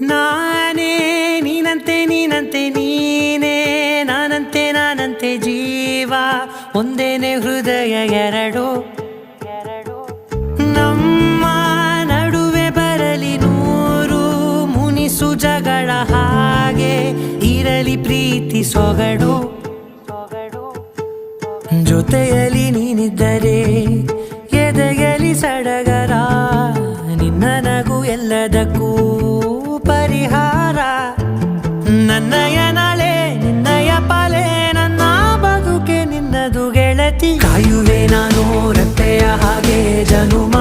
ನಾನೇ ನೀನಂತೆ ನೀನಂತೆ ನೀನೇ ನಾನಂತೆ ಜೀವ ಒಂದೇನೆ ಹೃದಯ ಎರಡು ನಮ್ಮ ನಡುವೆ ಬರಲಿ ನೂರು ಮುನಿಸು ಜಗಳ ಹಾಗೆ ಇರಲಿ ಪ್ರೀತಿ ಸೊಗಡು ಜೊತೆಯಲ್ಲಿ ನೀನಿದ್ದರೆ ಎದೆಯಲಿ ಸಡಗರ ನಿನ್ನ ನಗು ಎಲ್ಲದಕ್ಕೂ ಪರಿಹಾರ ನನ್ನಯ ನಾಳೆ ನಿನ್ನಯ ಪಾಲೆ ನನ್ನ ಬದುಕೆ ನಿನ್ನದು ಗೆಳತಿ ಕಾಯುವೆ ನಾನು ರತ್ತೆಯ ಹಾಗೆ ಜನುಮ